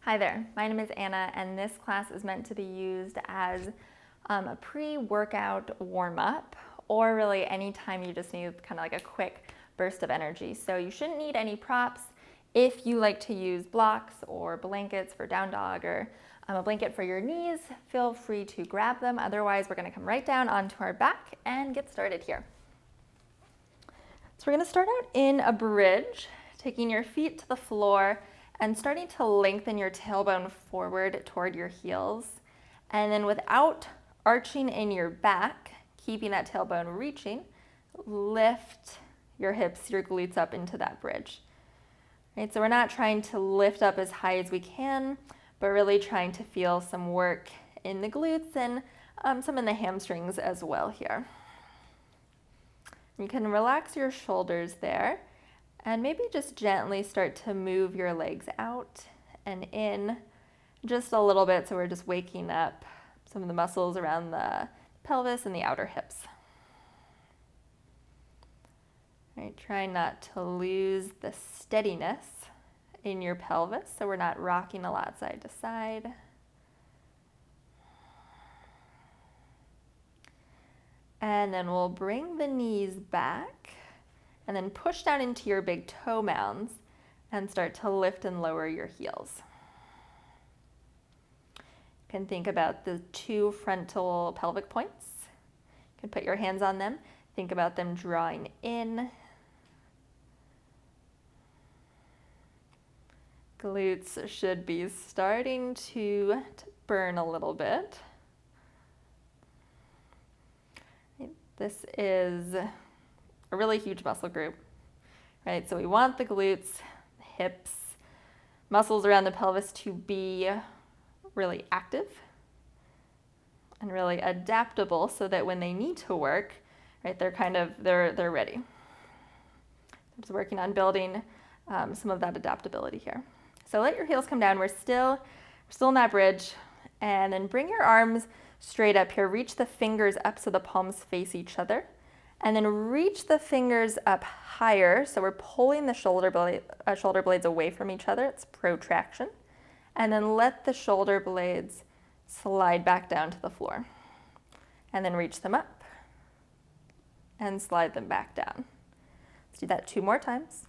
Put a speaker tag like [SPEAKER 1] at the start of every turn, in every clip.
[SPEAKER 1] Hi there, my name is Anna, and this class is meant to be used as a pre-workout warm-up, or really anytime you just need kind of like a quick burst of energy. So you shouldn't need any props. If you like to use blocks or blankets for down dog, or a blanket for your knees, feel free to grab them. Otherwise, we're going to come right down onto our back and get started here. So we're going to start out in a bridge, taking your feet to the floor and starting to lengthen your tailbone forward toward your heels. And then without arching in your back, keeping that tailbone reaching, lift your hips, your glutes up into that bridge. Right, so we're not trying to lift up as high as we can, but really trying to feel some work in the glutes and some in the hamstrings as well here. You can relax your shoulders there. And maybe just gently start to move your legs out and in just a little bit, so we're just waking up some of the muscles around the pelvis and the outer hips. All right, try not to lose the steadiness in your pelvis, so we're not rocking a lot side to side. And then we'll bring the knees back. And then push down into your big toe mounds and start to lift and lower your heels. You can think about the two frontal pelvic points. You can put your hands on them. Think about them drawing in. Glutes should be starting to burn a little bit. This is a really huge muscle group, right? So we want the glutes, hips, muscles around the pelvis to be really active and really adaptable, so that when they need to work, right, they're ready. Just working on building some of that adaptability here. So let your heels come down. We're still in that bridge, and then bring your arms straight up here. Reach the fingers up so the palms face each other. And then reach the fingers up higher, so we're pulling the shoulder blades away from each other. It's protraction. And then let the shoulder blades slide back down to the floor. And then reach them up and slide them back down. Let's do that 2 more times.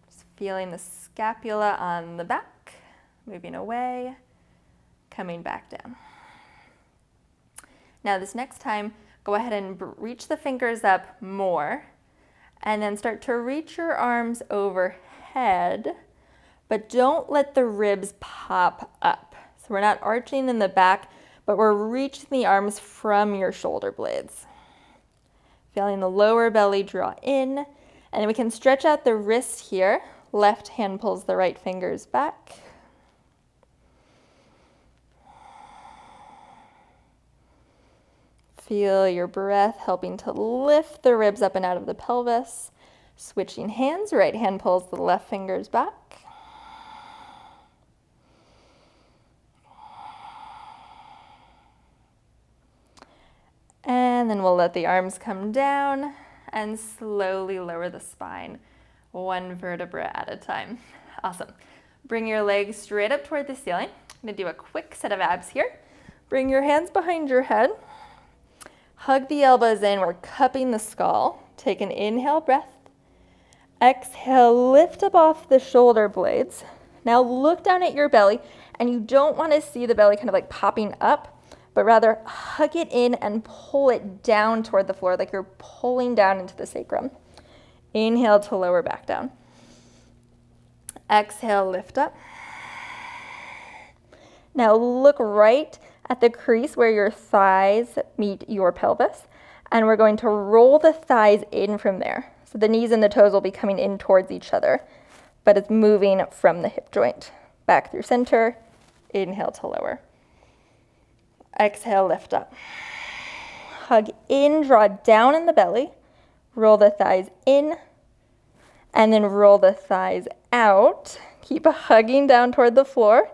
[SPEAKER 1] Just feeling the scapula on the back, moving away, coming back down. Now this next time, go ahead and reach the fingers up more, and then start to reach your arms overhead, but don't let the ribs pop up. So we're not arching in the back, but we're reaching the arms from your shoulder blades. Feeling the lower belly draw in, and then we can stretch out the wrist here. Left hand pulls the right fingers back. Feel your breath helping to lift the ribs up and out of the pelvis. Switching hands, right hand pulls the left fingers back. And then we'll let the arms come down and slowly lower the spine, 1 vertebra at a time. Awesome. Bring your legs straight up toward the ceiling. I'm going to do a quick set of abs here. Bring your hands behind your head. Hug the elbows in, we're cupping the skull. Take an inhale breath. Exhale, lift up off the shoulder blades. Now look down at your belly, and you don't want to see the belly kind of like popping up, but rather hug it in and pull it down toward the floor, like you're pulling down into the sacrum. Inhale to lower back down. Exhale, lift up. Now look right at the crease where your thighs meet your pelvis, and we're going to roll the thighs in from there. So the knees and the toes will be coming in towards each other, but it's moving from the hip joint. Back through center, inhale to lower. Exhale, lift up. Hug in, draw down in the belly, roll the thighs in, and then roll the thighs out. Keep hugging down toward the floor.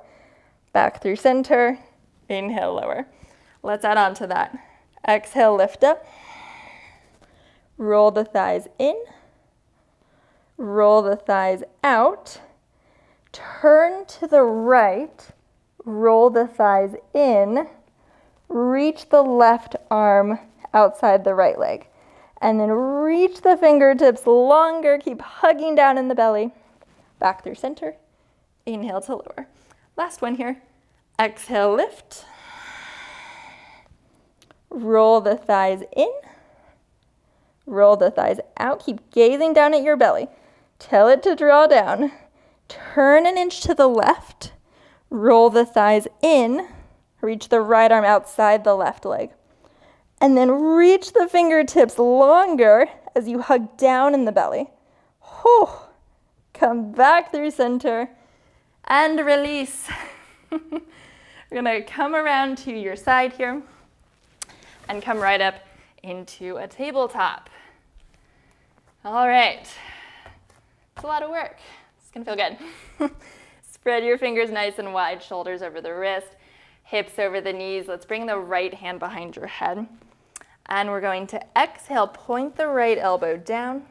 [SPEAKER 1] Back through center, inhale, lower. Let's add on to that. Exhale, lift up. Roll the thighs in. Roll the thighs out. Turn to the right, roll the thighs in, reach the left arm outside the right leg, and then reach the fingertips longer, keep hugging down in the belly, back through center, inhale to lower. Last one here, exhale, lift, roll the thighs in, roll the thighs out, keep gazing down at your belly, tell it to draw down, turn an inch to the left, roll the thighs in, reach the right arm outside the left leg, and then reach the fingertips longer as you hug down in the belly. Whew. Come back through center and release. We're gonna come around to your side here and come right up into a tabletop. All right, it's a lot of work. It's gonna feel good. Spread your fingers nice and wide, shoulders over the wrist, hips over the knees. Let's bring the right hand behind your head. And we're going to exhale, point the right elbow down,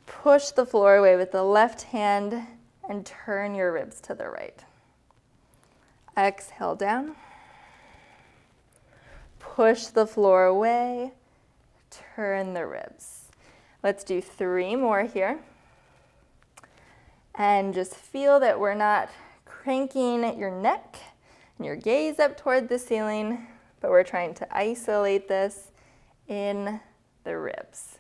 [SPEAKER 1] push the floor away with the left hand, and turn your ribs to the right. Exhale down, push the floor away, turn the ribs. Let's do 3 more here. And just feel that we're not cranking your neck and your gaze up toward the ceiling, but we're trying to isolate this in the ribs.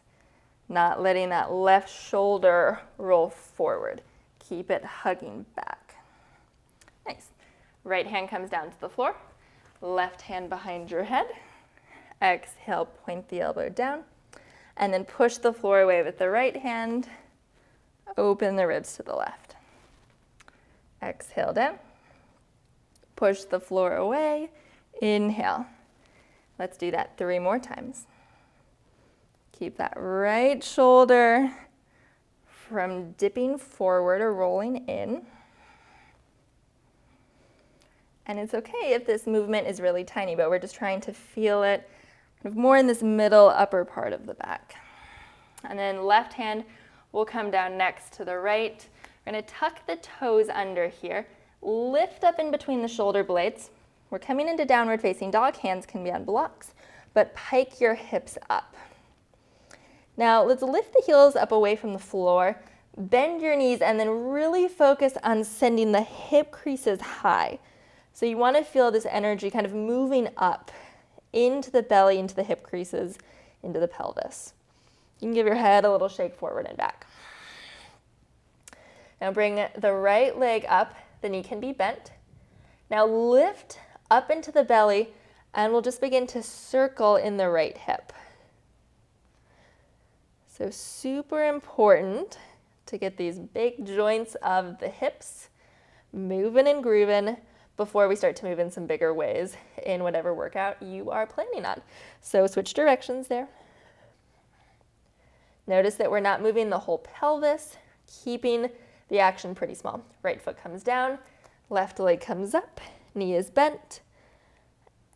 [SPEAKER 1] Not letting that left shoulder roll forward. Keep it hugging back. Nice. Right hand comes down to the floor. Left hand behind your head. Exhale, point the elbow down. And then push the floor away with the right hand. Open the ribs to the left. Exhale down. Push the floor away. Inhale. Let's do that 3 more times. Keep that right shoulder from dipping forward or rolling in. And it's okay if this movement is really tiny, but we're just trying to feel it kind of more in this middle upper part of the back. And then left hand will come down next to the right. We're going to tuck the toes under here, lift up in between the shoulder blades. We're coming into downward facing dog. Hands can be on blocks, but pike your hips up. Now let's lift the heels up away from the floor, bend your knees, and then really focus on sending the hip creases high. So you want to feel this energy kind of moving up into the belly, into the hip creases, into the pelvis. You can give your head a little shake forward and back. Now bring the right leg up, the knee can be bent. Now lift up into the belly, and we'll just begin to circle in the right hip. So super important to get these big joints of the hips moving and grooving before we start to move in some bigger ways in whatever workout you are planning on. So switch directions there. Notice that we're not moving the whole pelvis, keeping the action pretty small. Right foot comes down, left leg comes up, knee is bent,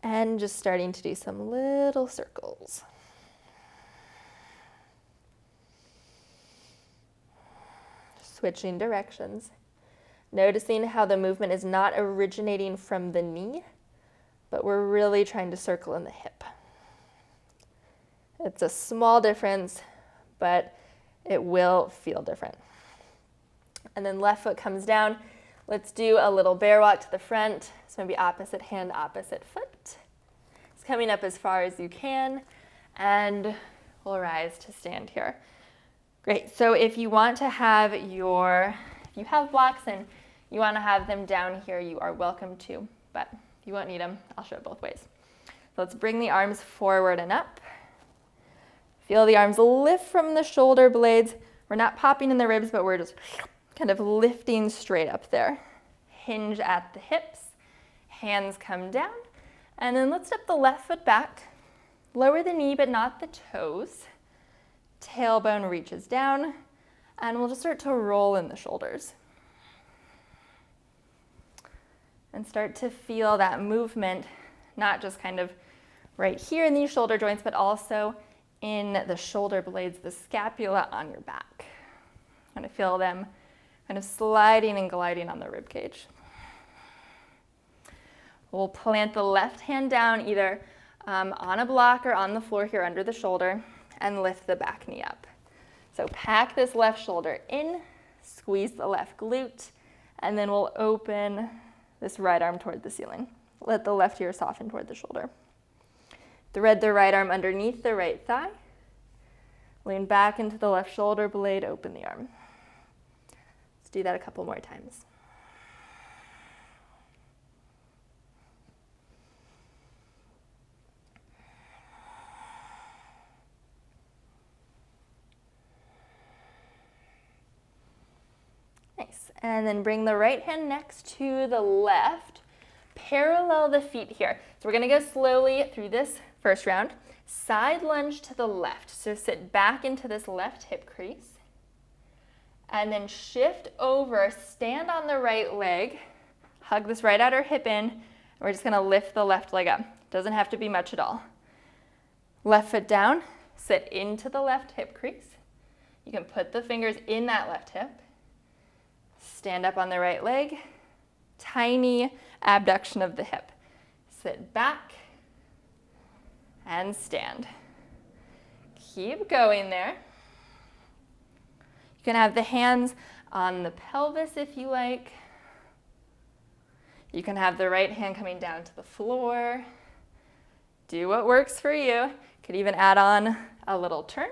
[SPEAKER 1] and just starting to do some little circles. Switching directions. Noticing how the movement is not originating from the knee, but we're really trying to circle in the hip. It's a small difference, but it will feel different. And then left foot comes down. Let's do a little bear walk to the front. So maybe opposite hand, opposite foot. It's coming up as far as you can, and we'll rise to stand here. Great, so if you want to have if you have blocks and you want to have them down here, you are welcome to, but if you won't need them, I'll show it both ways. So let's bring the arms forward and up. Feel the arms lift from the shoulder blades. We're not popping in the ribs, but we're just kind of lifting straight up there. Hinge at the hips, hands come down, and then let's step the left foot back. Lower the knee, but not the toes. Tailbone reaches down, and we'll just start to roll in the shoulders. And start to feel that movement, not just kind of right here in these shoulder joints, but also in the shoulder blades, the scapula on your back. Kind of feel them kind of sliding and gliding on the rib cage. We'll plant the left hand down either on a block or on the floor here under the shoulder and lift the back knee up. So pack this left shoulder in, squeeze the left glute, and then we'll open this right arm toward the ceiling. Let the left ear soften toward the shoulder. Thread the right arm underneath the right thigh. Lean back into the left shoulder blade, open the arm. Let's do that a couple more times. Nice. And then bring the right hand next to the left. Parallel the feet here. So we're going to go slowly through this first round. Side lunge to the left. So sit back into this left hip crease. And then shift over, stand on the right leg. Hug this right outer hip in. And we're just going to lift the left leg up. Doesn't have to be much at all. Left foot down. Sit into the left hip crease. You can put the fingers in that left hip. Stand up on the right leg. Tiny abduction of the hip. Sit back and stand. Keep going there. You can have the hands on the pelvis if you like. You can have the right hand coming down to the floor. Do what works for you. Could even add on a little turn.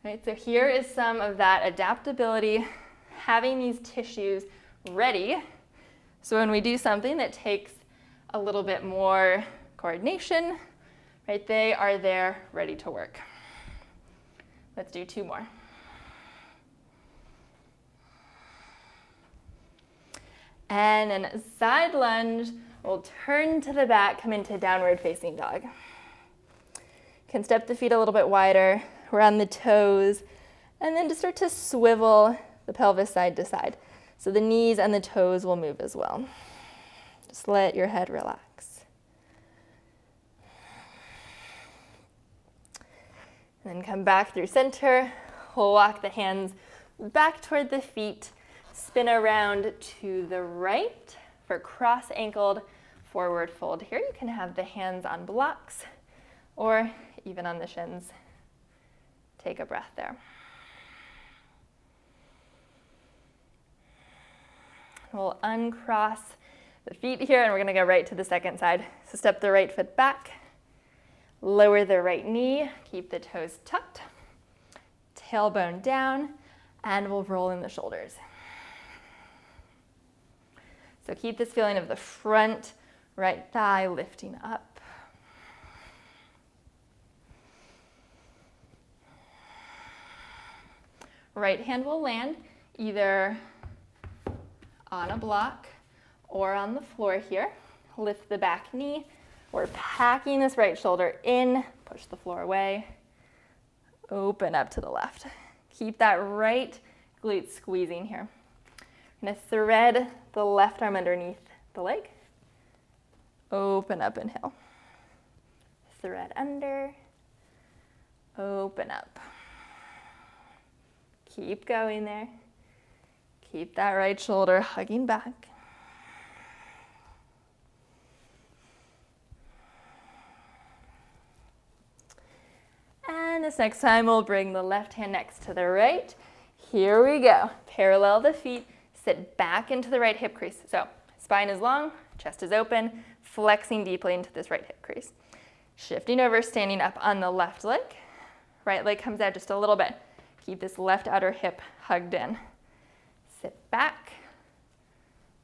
[SPEAKER 1] Right, so here is some of that adaptability, having these tissues ready. So when we do something that takes a little bit more coordination, right, they are there ready to work. Let's do 2 more. And then side lunge, we'll turn to the back, come into downward facing dog. Can step the feet a little bit wider, around the toes, and then just start to swivel the pelvis side to side. So the knees and the toes will move as well. Just let your head relax. And then come back through center. We'll walk the hands back toward the feet. Spin around to the right for cross-ankled forward fold. Here you can have the hands on blocks or even on the shins. Take a breath there. We'll uncross the feet here and we're going to go right to the second side. So step the right foot back, lower the right knee, keep the toes tucked, tailbone down, and we'll roll in the shoulders. So keep this feeling of the front right thigh lifting up. Right hand will land either on a block or on the floor here. Lift the back knee. We're packing this right shoulder in, push the floor away, open up to the left. Keep that right glute squeezing here. I'm going to thread the left arm underneath the leg. Open up, inhale. Thread under, open up. Keep going there. Keep that right shoulder hugging back. And this next time we'll bring the left hand next to the right. Here we go. Parallel the feet. Sit back into the right hip crease. So spine is long, chest is open, flexing deeply into this right hip crease. Shifting over, standing up on the left leg. Right leg comes out just a little bit. Keep this left outer hip hugged in. Sit back,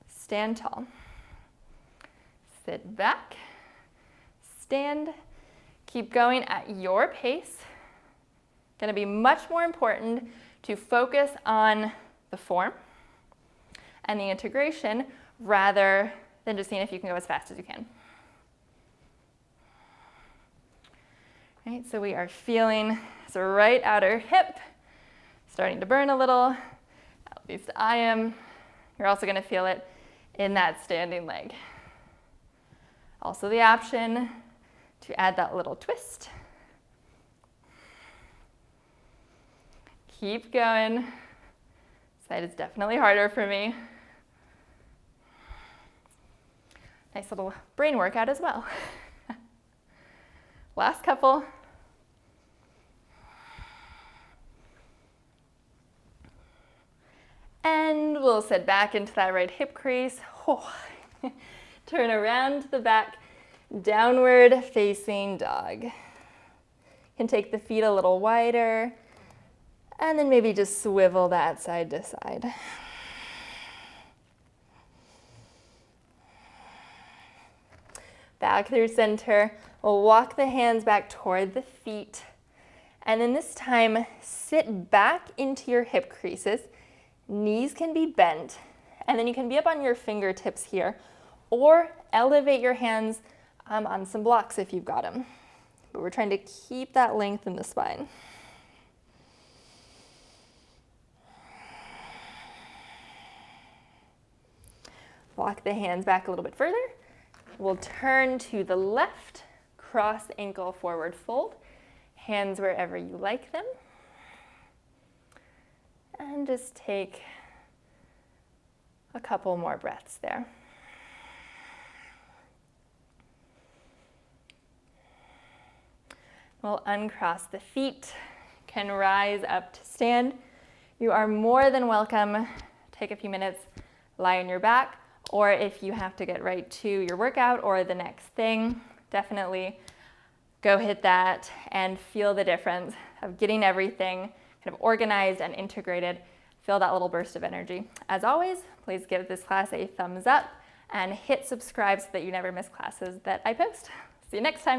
[SPEAKER 1] stand tall. Sit back, stand. Keep going at your pace. Going to be much more important to focus on the form and the integration rather than just seeing if you can go as fast as you can. Right, so we are feeling this right outer hip starting to burn a little. At least I am. You're also going to feel it in that standing leg. Also the option to add that little twist. Keep going. Side is definitely harder for me. Nice little brain workout as well. Last couple. And we'll sit back into that right hip crease. Oh. Turn around to the back, downward facing dog. You can take the feet a little wider, and then maybe just swivel that side to side. Back through center. We'll walk the hands back toward the feet. And then this time, sit back into your hip creases. Knees can be bent. And then you can be up on your fingertips here, or elevate your hands on some blocks if you've got them. But we're trying to keep that length in the spine. Walk the hands back a little bit further. We'll turn to the left, cross ankle forward fold. Hands wherever you like them. And just take a couple more breaths there. We'll uncross the feet, can rise up to stand. You are more than welcome. Take a few minutes, lie on your back, or if you have to get right to your workout or the next thing, definitely go hit that and feel the difference of getting everything kind of organized and integrated. Feel that little burst of energy. As always, please give this class a thumbs up and hit subscribe so that you never miss classes that I post. See you next time.